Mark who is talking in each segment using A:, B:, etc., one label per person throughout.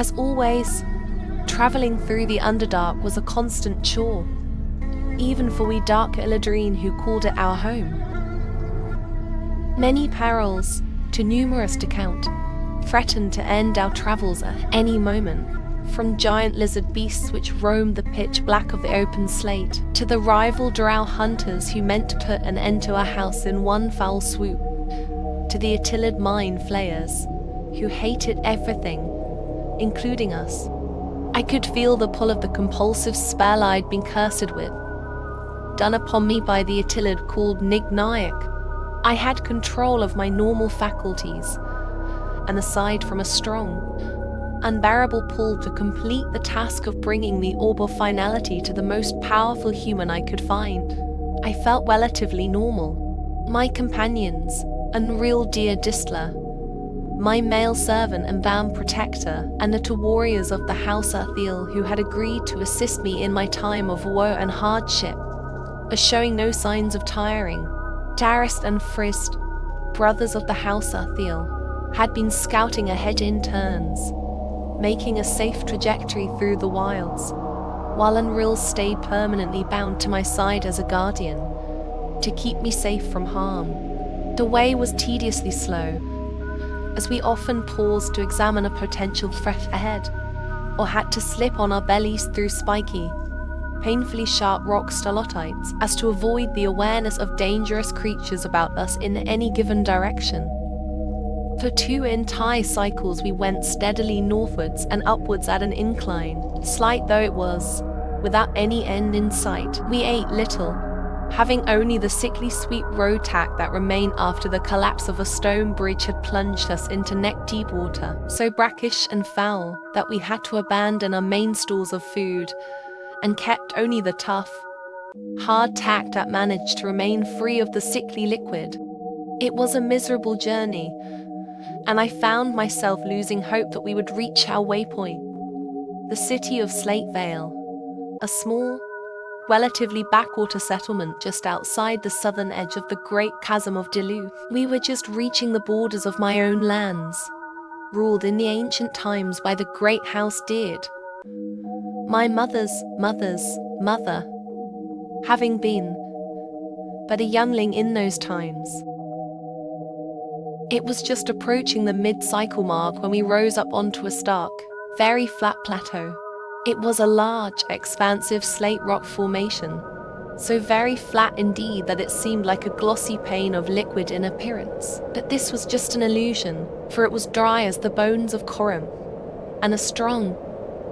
A: As always, traveling through the Underdark was a constant chore, even for we dark Illadrine who called it our home. Many perils, too numerous to count, threatened to end our travels at any moment, from giant lizard beasts which roamed the pitch black of the open slate, to the rival drow hunters who meant to put an end to our house in one foul swoop, to the Attilid mind flayers, who hated everything, including us. I could feel the pull of the compulsive spell I'd been cursed with, done upon me by the Attilid called Nignayak. I had control of my normal faculties, and aside from a strong, unbearable pull to complete the task of bringing the orb of finality to the most powerful human I could find, I felt relatively normal. My companions, Unreal Dear Distler, my male servant and bound protector, and the two warriors of the House Athiel who had agreed to assist me in my time of woe and hardship, are showing no signs of tiring. Darist and Frist, brothers of the House Athiel, had been scouting ahead in turns, making a safe trajectory through the wilds, while Unreal stayed permanently bound to my side as a guardian, to keep me safe from harm. The way was tediously slow, as we often paused to examine a potential threat ahead, or had to slip on our bellies through spiky, painfully sharp rock stalactites as to avoid the awareness of dangerous creatures about us in any given direction. For 2 entire cycles we went steadily northwards and upwards at an incline, slight though it was, without any end in sight. We ate little, having only the sickly sweet road tack that remained after the collapse of a stone bridge had plunged us into neck-deep water, so brackish and foul that we had to abandon our main stores of food, and kept only the tough, hard tack that managed to remain free of the sickly liquid. It was a miserable journey, and I found myself losing hope that we would reach our waypoint, the city of Slate Vale, a small, relatively backwater settlement just outside the southern edge of the great chasm of Duluth. We were just reaching the borders of my own lands, ruled in the ancient times by the great House Deard, my mother's mother, having been but a youngling in those times. It was just approaching the mid-cycle mark when we rose up onto a stark, very flat plateau. It was a large, expansive slate rock formation, so very flat indeed that it seemed like a glossy pane of liquid in appearance. But this was just an illusion, for it was dry as the bones of Corinth, and a strong,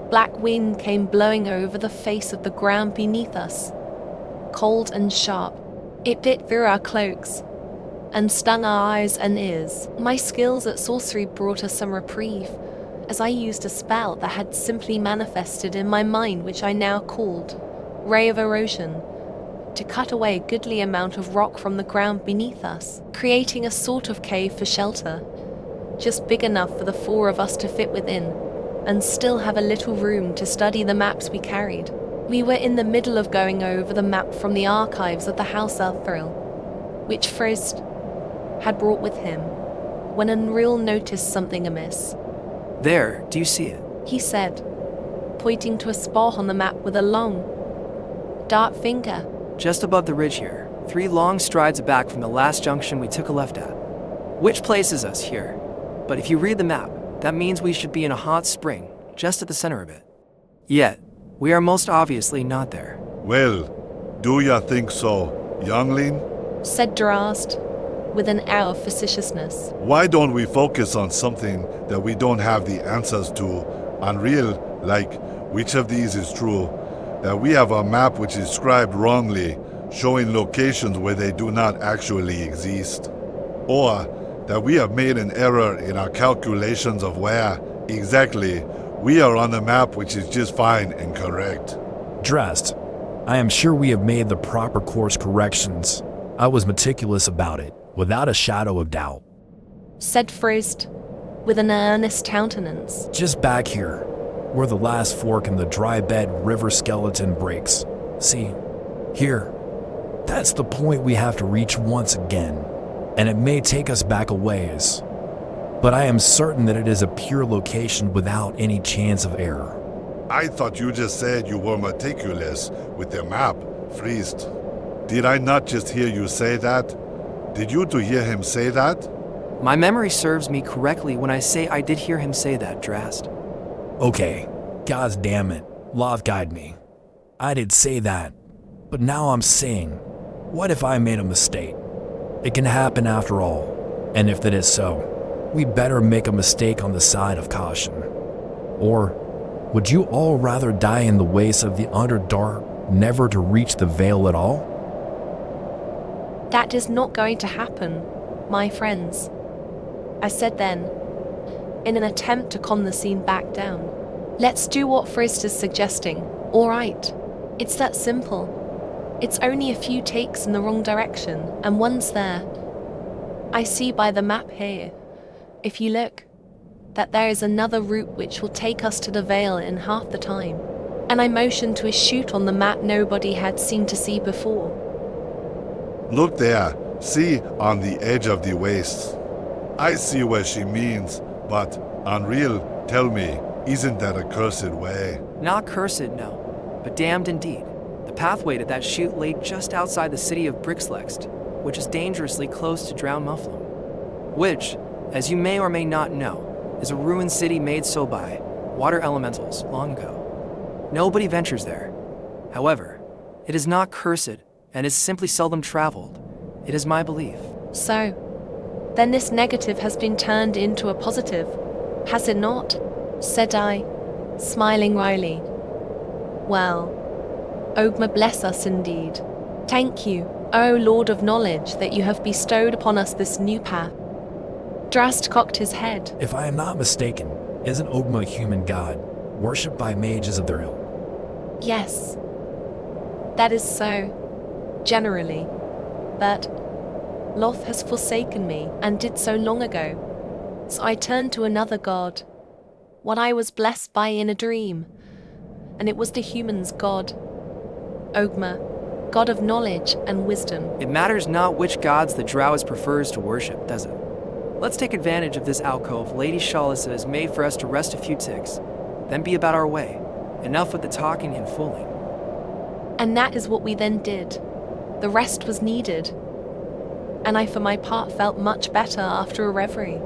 A: black wind came blowing over the face of the ground beneath us, cold and sharp. It bit through our cloaks and stung our eyes and ears. My skills at sorcery brought us some reprieve, as I used a spell that had simply manifested in my mind, which I now called Ray of Erosion, to cut away a goodly amount of rock from the ground beneath us, creating a sort of cave for shelter, just big enough for the 4 of us to fit within, and still have a little room to study the maps we carried. We were in the middle of going over the map from the archives of the House Athiel, which Frist had brought with him, when Unreal noticed something amiss.
B: There, do you see it?
A: He said, pointing to a spot on the map with a long, dark finger.
B: Just above the ridge here, 3 long strides back from the last junction we took a left at. Which places us here? But if you read the map, that means we should be in a hot spring, just at the center of it. Yet, we are most obviously not there.
C: Well, do ya think so, youngling?
A: Said Drast, with an air of facetiousness.
C: Why don't we focus on something that we don't have the answers to? Unreal, like which of these is true? That we have a map which is scribed wrongly, showing locations where they do not actually exist. Or that we have made an error in our calculations of where, exactly, we are on the map which is just fine and correct.
D: Drast, I am sure we have made the proper course corrections. I was meticulous about it, without a shadow of doubt.
A: Said Frist, with an earnest countenance.
D: Just back here, where the last fork in the dry bed river skeleton breaks. See, here. That's the point we have to reach once again, and it may take us back a ways. but I am certain that it is a pure location without any chance of error.
C: I thought you just said you were meticulous with the map, Friest. Did I not just hear you say that? Did you to hear him say that?
B: My memory serves me correctly when I say I did hear him say that, Drast.
D: Okay, God damn it, love guide me. I did say that, but now I'm saying, what if I made a mistake? It can happen after all, and if that is so, we better make a mistake on the side of caution. Or would you all rather die in the wastes of the Underdark, never to reach the Veil at all?
A: That is not going to happen, my friends, I said then, in an attempt to calm the scene back down. Let's do what Frist is suggesting, all right? It's that simple. It's only a few takes in the wrong direction, and once there, I see by the map here, if you look, that there is another route which will take us to the Veil in half the time. And I motioned to a chute on the map nobody had seemed to see before.
C: Look there. See, on the edge of the wastes. I see what she means, but Unreal, tell me, isn't that a cursed way?
B: Not cursed, no, but damned indeed. The pathway to that chute lay just outside the city of Brixlext, which is dangerously close to Drown Mufflin, which, as you may or may not know, is a ruined city made so by water elementals long ago. Nobody ventures there. However, it is not cursed and is simply seldom traveled. It is my belief.
A: So, then this negative has been turned into a positive, has it not? Said I, smiling wryly. Well, Ogma bless us indeed. Thank you, O Lord of Knowledge, that you have bestowed upon us this new path. Drast cocked his head.
D: If I am not mistaken, isn't Ogma a human god, worshipped by mages of their ilk?
A: Yes, that is so, generally, but Loth has forsaken me, and did so long ago. So I turned to another god, one I was blessed by in a dream, and it was the human's god, Ogma, god of knowledge and wisdom.
B: It matters not which gods the Drowist prefers to worship, does it? Let's take advantage of this alcove Lady Shalissa has made for us to rest a few ticks, then be about our way. Enough with the talking and fooling.
A: And that is what we then did. The rest was needed, and I for my part felt much better after a reverie.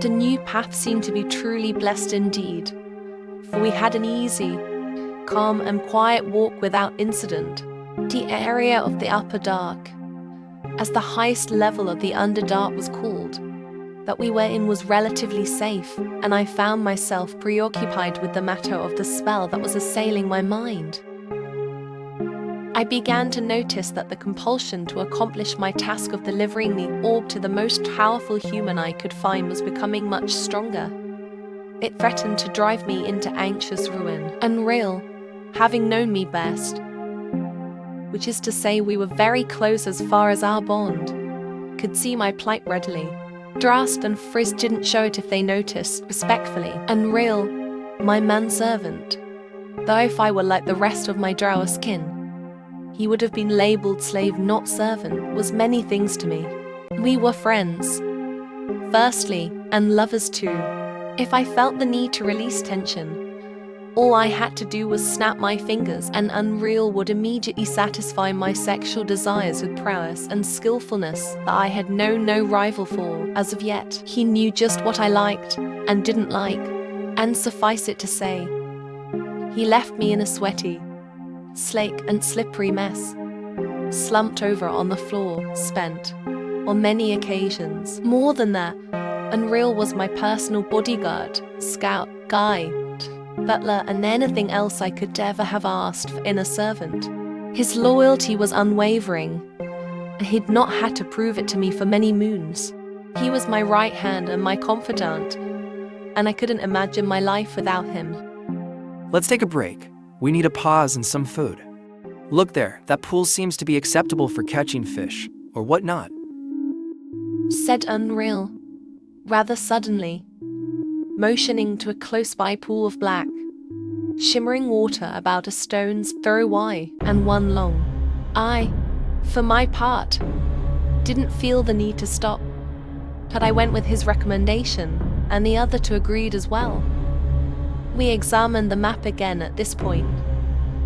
A: The new path seemed to be truly blessed indeed, for we had an easy, calm and quiet walk without incident. The area of the Upper Dark, as the highest level of the Underdark was called, that we were in was relatively safe, and I found myself preoccupied with the matter of the spell that was assailing my mind. I began to notice that the compulsion to accomplish my task of delivering the orb to the most powerful human I could find was becoming much stronger. It threatened to drive me into anxious ruin. Unreal, having known me best, which is to say we were very close as far as our bond, could see my plight readily. Drast and Frizz didn't show it if they noticed, respectfully. Unreal, my manservant, though if I were like the rest of my Drow kin, he would have been labelled slave, not servant, was many things to me. We were friends, firstly, and lovers too. If I felt the need to release tension, all I had to do was snap my fingers and Unreal would immediately satisfy my sexual desires with prowess and skillfulness that I had known no rival for as of yet. He knew just what I liked and didn't like, and suffice it to say, he left me in a sweaty, slake and slippery mess, slumped over on the floor, spent, on many occasions. More than that, Unreal was my personal bodyguard, scout, guide, butler, and anything else I could ever have asked in a servant. His loyalty was unwavering, and he'd not had to prove it to me for many moons. He was my right hand and my confidant, and I couldn't imagine my life without him.
B: Let's take a break. We need a pause and some food. Look there, that pool seems to be acceptable for catching fish, or whatnot.
A: Said Unreal, rather suddenly, motioning to a close-by pool of black, shimmering water about a stone's throw wide and one long. I, for my part, didn't feel the need to stop, but I went with his recommendation, and the other two agreed as well. We examined the map again at this point,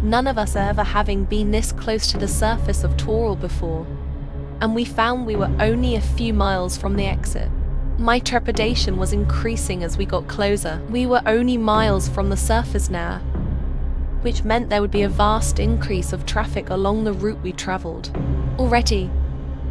A: none of us ever having been this close to the surface of Toril before, and we found we were only a few miles from the exit. My trepidation was increasing as we got closer. We were only miles from the surface now, which meant there would be a vast increase of traffic along the route we traveled. Already,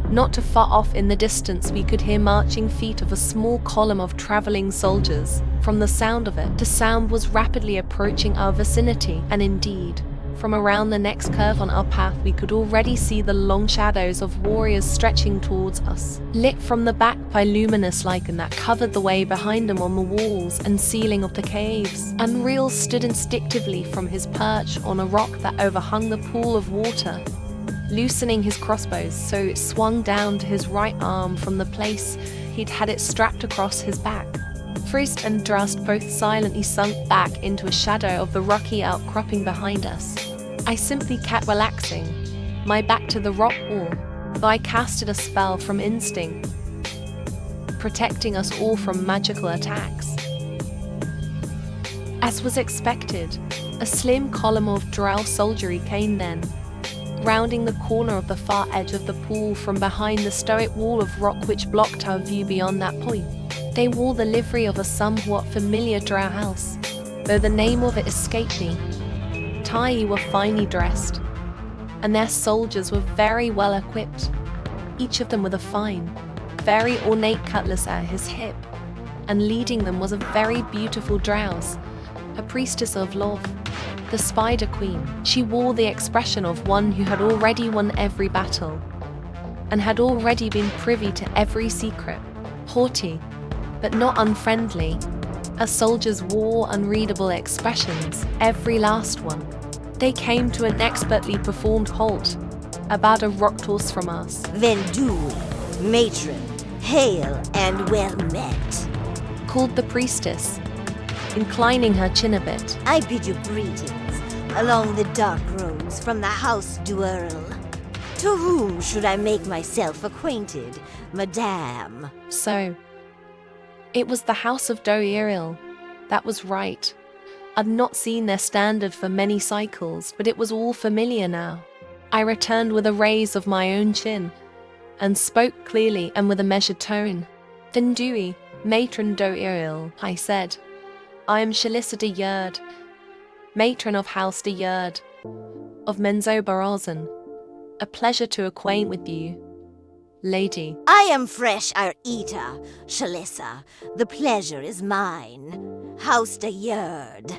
A: not too far off in the distance, we could hear marching feet of a small column of traveling soldiers. From the sound of it, the sound was rapidly approaching our vicinity, and indeed, from around the next curve on our path, we could already see the long shadows of warriors stretching towards us, lit from the back by luminous lichen that covered the way behind them on the walls and ceiling of the caves. Unreal stood instinctively from his perch on a rock that overhung the pool of water, loosening his crossbows so it swung down to his right arm from the place he'd had it strapped across his back. Frist and Drast both silently sunk back into a shadow of the rocky outcropping behind us. I simply kept relaxing, my back to the rock wall, though I casted a spell from instinct, protecting us all from magical attacks. As was expected, a slim column of drow soldiery came then, rounding the corner of the far edge of the pool from behind the stoic wall of rock which blocked our view beyond that point. They wore the livery of a somewhat familiar drow house, though the name of it escaped me. Tai were finely dressed, and their soldiers were very well equipped, each of them with a fine, very ornate cutlass at his hip, and leading them was a very beautiful drows, a priestess of love, the Spider Queen. She wore the expression of one who had already won every battle, and had already been privy to every secret. Haughty, but not unfriendly, our soldiers wore unreadable expressions, every last one. They came to an expertly performed halt, about a rock toss from us.
E: Vendui, matron, hail and well met,
A: called the priestess, inclining her chin a bit.
E: I bid you greetings along the dark roads from the House Duerl. To whom should I make myself acquainted, madame?
A: So, it was the House of Doeril. That was right. I'd not seen their standard for many cycles, but it was all familiar now. I returned with a raise of my own chin, and spoke clearly and with a measured tone. Vendui, matron Doeril, I said. I am Shalissa de Yerd, matron of House de Yerd, of Menzo Barazan. A pleasure to acquaint with you, lady.
E: I am Fresh Arita, Shalissa. The pleasure is mine. House de Yerd.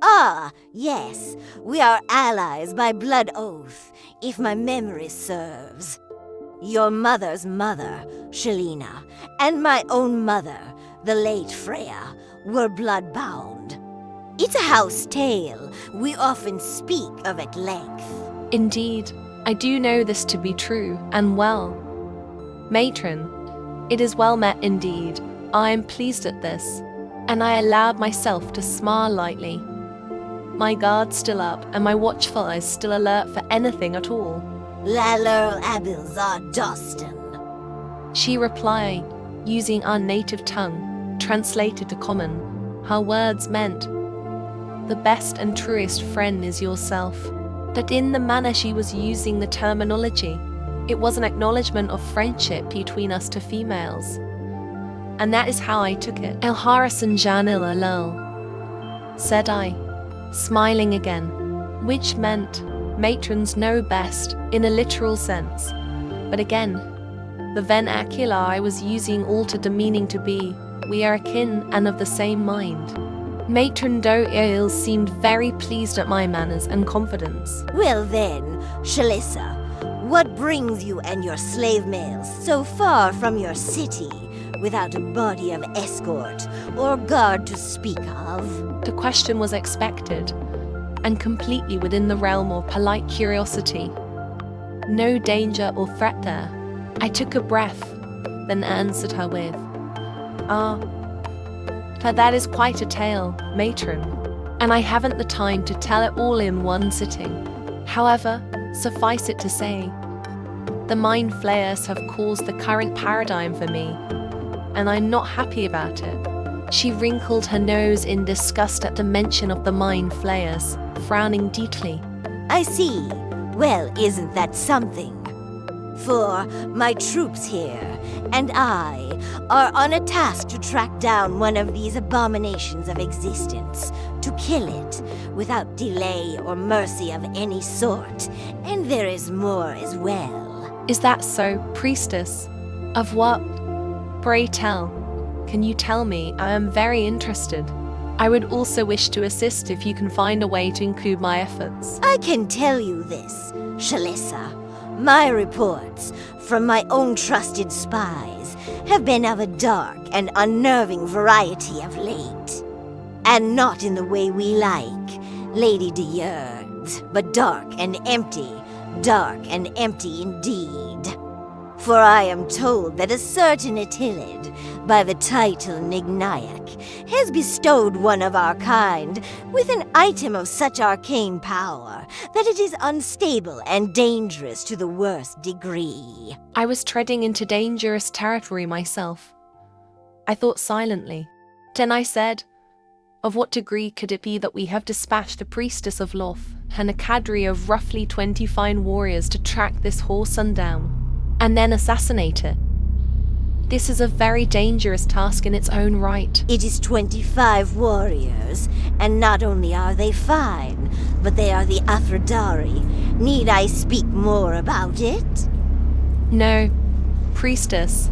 E: Ah, yes, we are allies by blood oath, if my memory serves. Your mother's mother, Shalina, and my own mother, the late Freya, were blood-bound. It's a house tale we often speak of at length.
A: Indeed, I do know this to be true, and well. Matron, it is well met indeed. I am pleased at this, and I allowed myself to smile lightly. My guard still up, and my watchful eyes still alert for anything at all.
E: Lalur Abilzar Doston,
A: she replied, using our native tongue, translated to common. Her words meant, the best and truest friend is yourself. But in the manner she was using the terminology, it was an acknowledgement of friendship between us two females. And that is how I took it. El Harrison Janil Alal, said I, smiling again, which meant matrons know best in a literal sense. But again, the vernacular I was using altered the meaning to be, we are akin and of the same mind. Matron Doeril seemed very pleased at my manners and confidence.
E: Well then, Shalissa, What brings you and your slave males so far from your city without a body of escort or guard to speak of?
A: The question was expected, and completely within the realm of polite curiosity. No danger or threat there. I took a breath, then answered her with, that is quite a tale, matron, and I haven't the time to tell it all in one sitting. However, suffice it to say, the mind flayers have caused the current paradigm for me, and I'm not happy about it. She wrinkled her nose in disgust at the mention of the mind flayers, frowning deeply.
E: I see. Well, isn't that something? For my troops here and I are on a task to track down one of these abominations of existence, to kill it without delay or mercy of any sort. And there is more as well.
A: Is that so, priestess? Of what? Pray tell. Can you tell me? I am very interested. I would also wish to assist if you can find a way to include my efforts.
E: I can tell you this, Shalissa. My reports from my own trusted spies have been of a dark and unnerving variety of late. And not in the way we like, Lady de Yerds, but dark and empty indeed. For I am told that a certain Attilid, by the title Nignayak, has bestowed one of our kind with an item of such arcane power that it is unstable and dangerous to the worst degree.
A: I was treading into dangerous territory myself. I thought silently. Then I said, of what degree could it be that we have dispatched the priestess of Loth and a cadre of roughly 20 fine warriors to track this whoreson down, and then assassinate it? This is a very dangerous task in its own right.
E: It is 25 warriors, and not only are they fine, but they are the Aphrodari. Need I speak more about it?
A: No, priestess.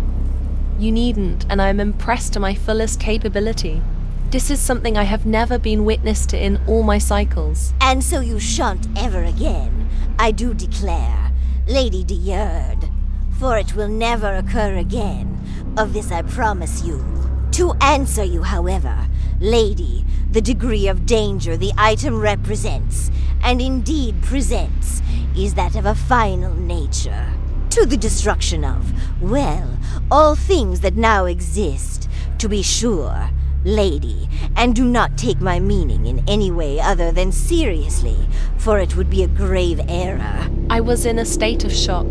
A: You needn't, and I am impressed to my fullest capability. This is something I have never been witness to in all my cycles.
E: And so you shan't ever again, I do declare, Lady de Yerd. For it will never occur again. Of this I promise you. To answer you, however, Lady, the degree of danger the item represents, and indeed presents, is that of a final nature. To the destruction of, well, all things that now exist, to be sure, Lady, and do not take my meaning in any way other than seriously, for it would be a grave error.
A: I was in a state of shock.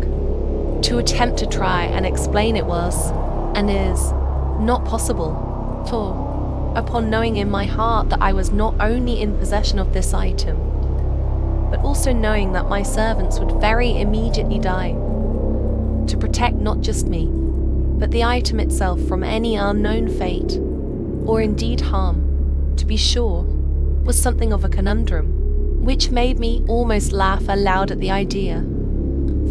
A: To attempt to try and explain it was, and is, not possible. For, upon knowing in my heart that I was not only in possession of this item, but also knowing that my servants would very immediately die, to protect not just me, but the item itself from any unknown fate, or indeed harm, to be sure, was something of a conundrum, which made me almost laugh aloud at the idea.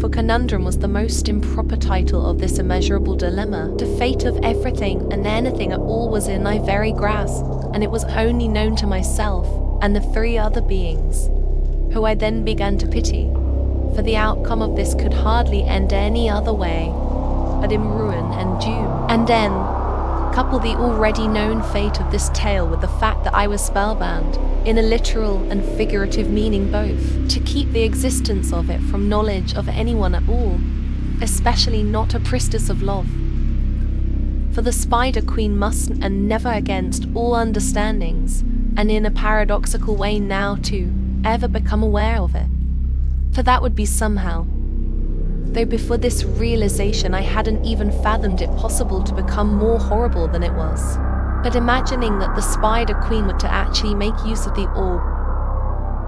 A: For conundrum was the most improper title of this immeasurable dilemma. The fate of everything and anything at all was in my very grasp, and it was only known to myself and the 3 other beings, who I then began to pity, for the outcome of this could hardly end any other way but in ruin and doom. And then, couple the already known fate of this tale with the fact that I was spellbound, in a literal and figurative meaning both, to keep the existence of it from knowledge of anyone at all, especially not a priestess of love. For the Spider Queen must and never against all understandings, and in a paradoxical way now too, ever become aware of it. For that would be somehow, though before this realization I hadn't even fathomed it possible to become more horrible than it was. But imagining that the Spider Queen were to actually make use of the orb,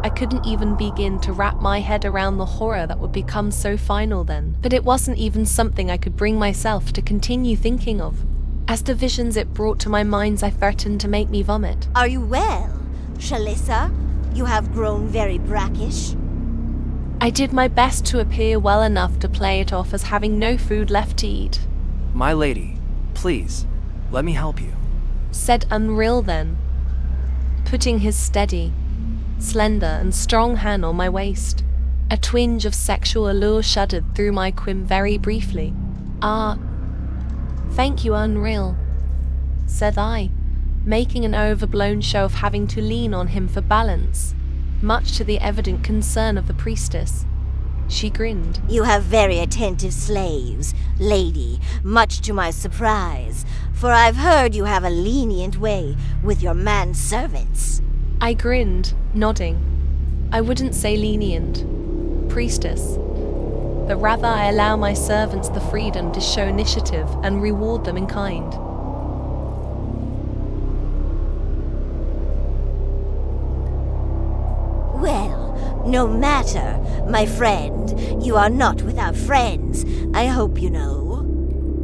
A: I couldn't even begin to wrap my head around the horror that would become so final then. But it wasn't even something I could bring myself to continue thinking of. As the visions it brought to my mind threatened to make me vomit.
E: Are you well, Shalissa? You have grown very brackish.
A: I did my best to appear well enough to play it off as having no food left to eat.
B: My lady, please, let me help you.
A: Said Unreal then, putting his steady, slender and strong hand on my waist. A twinge of sexual allure shuddered through my quim very briefly. "Ah, thank you, Unreal," said I, making an overblown show of having to lean on him for balance, much to the evident concern of the priestess. She grinned.
E: You have very attentive slaves, lady, much to my surprise, for I've heard you have a lenient way with your manservants.
A: I grinned, nodding. I wouldn't say lenient, priestess, but rather I allow my servants the freedom to show initiative and reward them in kind.
E: Well, no matter, my friend, you are not without friends, I hope you know.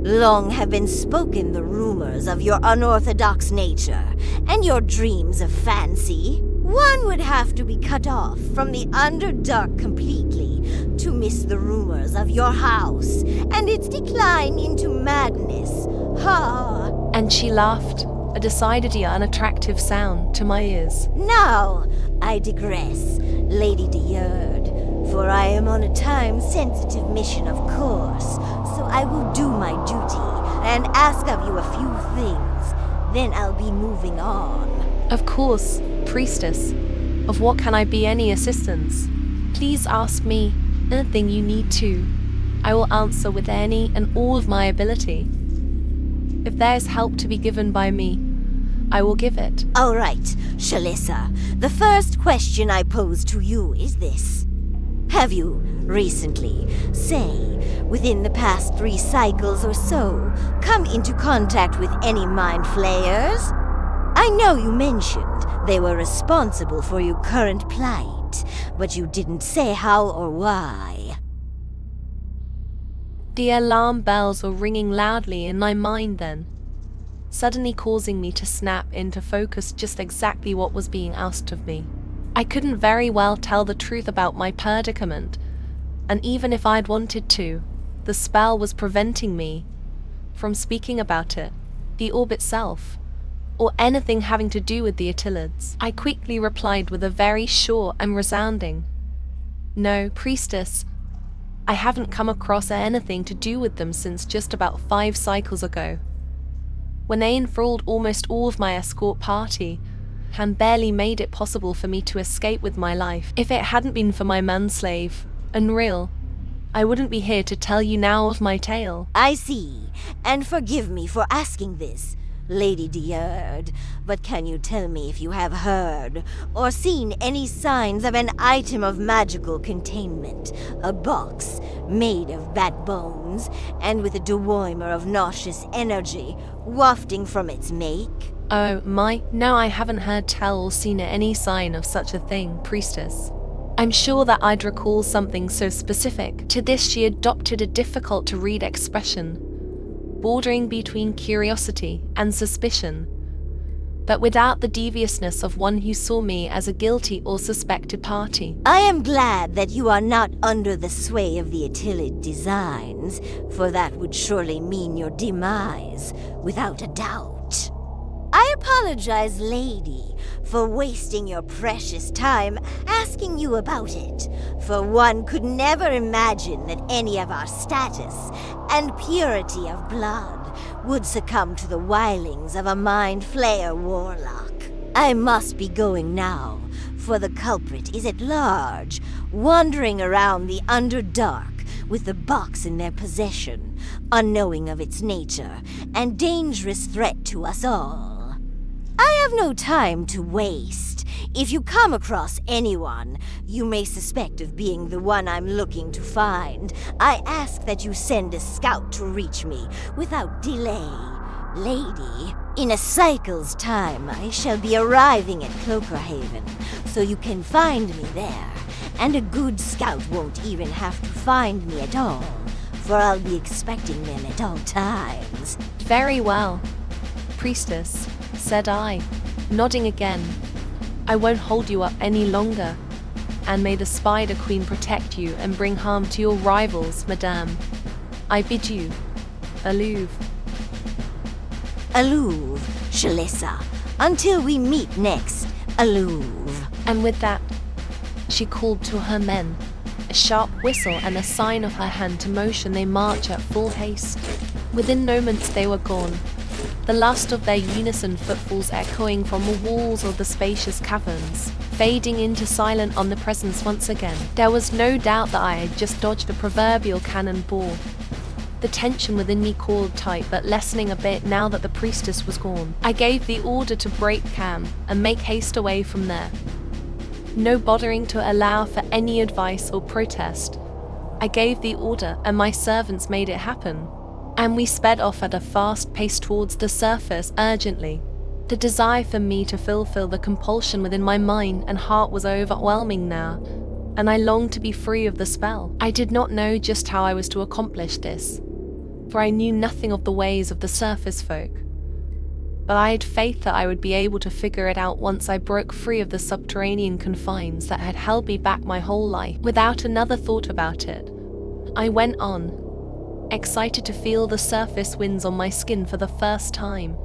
E: Long have been spoken the rumors of your unorthodox nature, and your dreams of fancy. One would have to be cut off from the underdark completely to miss the rumors of your house and its decline into madness. Ha!
A: And she laughed, a decidedly unattractive sound to my ears.
E: Now, I digress, Lady Deard, for I am on a time-sensitive mission, of course, so I will do my duty and ask of you a few things. Then I'll be moving on.
A: Of course, priestess. Of what can I be any assistance? Please ask me anything you need to. I will answer with any and all of my ability. If there is help to be given by me, I will give it.
E: All right, Shalissa. The first question I pose to you is this. Have you recently, say, within the past 3 cycles or so, come into contact with any mind flayers? I know you mentioned they were responsible for your current plight, but you didn't say how or why.
A: The alarm bells were ringing loudly in my mind then, suddenly causing me to snap into focus just exactly what was being asked of me. I couldn't very well tell the truth about my predicament, and even if I'd wanted to, the spell was preventing me from speaking about it, the orb itself, or anything having to do with the Attilids. I quickly replied with a very short and resounding, "No, priestess, I haven't come across anything to do with them since just about 5 cycles ago, when they enthralled almost all of my escort party and barely made it possible for me to escape with my life. If it hadn't been for my manslave, Unreal, I wouldn't be here to tell you now of my tale."
E: I see, and forgive me for asking this, Lady Deard, but can you tell me if you have heard or seen any signs of an item of magical containment, a box made of bat bones and with a dewormer of nauseous energy wafting from its make?
A: Oh my, no, I haven't heard tell or seen any sign of such a thing, priestess. I'm sure that I'd recall something so specific. To this she adopted a difficult to read expression, bordering between curiosity and suspicion, but without the deviousness of one who saw me as a guilty or suspected party.
E: I am glad that you are not under the sway of the Attilid designs, for that would surely mean your demise, without a doubt. I apologize, lady, for wasting your precious time asking you about it, for one could never imagine that any of our status and purity of blood would succumb to the wilings of a mind flayer warlock. I must be going now, for the culprit is at large, wandering around the Underdark with the box in their possession, unknowing of its nature and dangerous threat to us all. I have no time to waste. If you come across anyone you may suspect of being the one I'm looking to find, I ask that you send a scout to reach me without delay. Lady, in a cycle's time I shall be arriving at Cloakerhaven, so you can find me there, and a good scout won't even have to find me at all, for I'll be expecting them at all times.
A: Very well, priestess, said I, nodding again. I won't hold you up any longer, and may the Spider Queen protect you and bring harm to your rivals, madame. I bid you, Alluve.
E: Alluve, Shalissa. Until we meet next, Alluve.
A: And with that, she called to her men, a sharp whistle and a sign of her hand to motion they march at full haste. Within moments they were gone, the last of their unison footfalls echoing from the walls of the spacious caverns, fading into silent omnipresence once again. There was no doubt that I had just dodged a proverbial cannonball. The tension within me coiled tight, but lessening a bit now that the priestess was gone. I gave the order to break camp and make haste away from there. No bothering to allow for any advice or protest. I gave the order and my servants made it happen. And we sped off at a fast pace towards the surface urgently. The desire for me to fulfill the compulsion within my mind and heart was overwhelming now, and I longed to be free of the spell. I did not know just how I was to accomplish this, for I knew nothing of the ways of the surface folk. But I had faith that I would be able to figure it out once I broke free of the subterranean confines that had held me back my whole life. Without another thought about it, I went on, excited to feel the surface winds on my skin for the first time,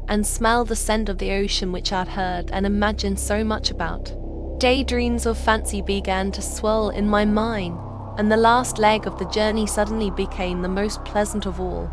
A: and smell the scent of the ocean which I'd heard and imagined so much about. Daydreams of fancy began to swirl in my mind, and the last leg of the journey suddenly became the most pleasant of all.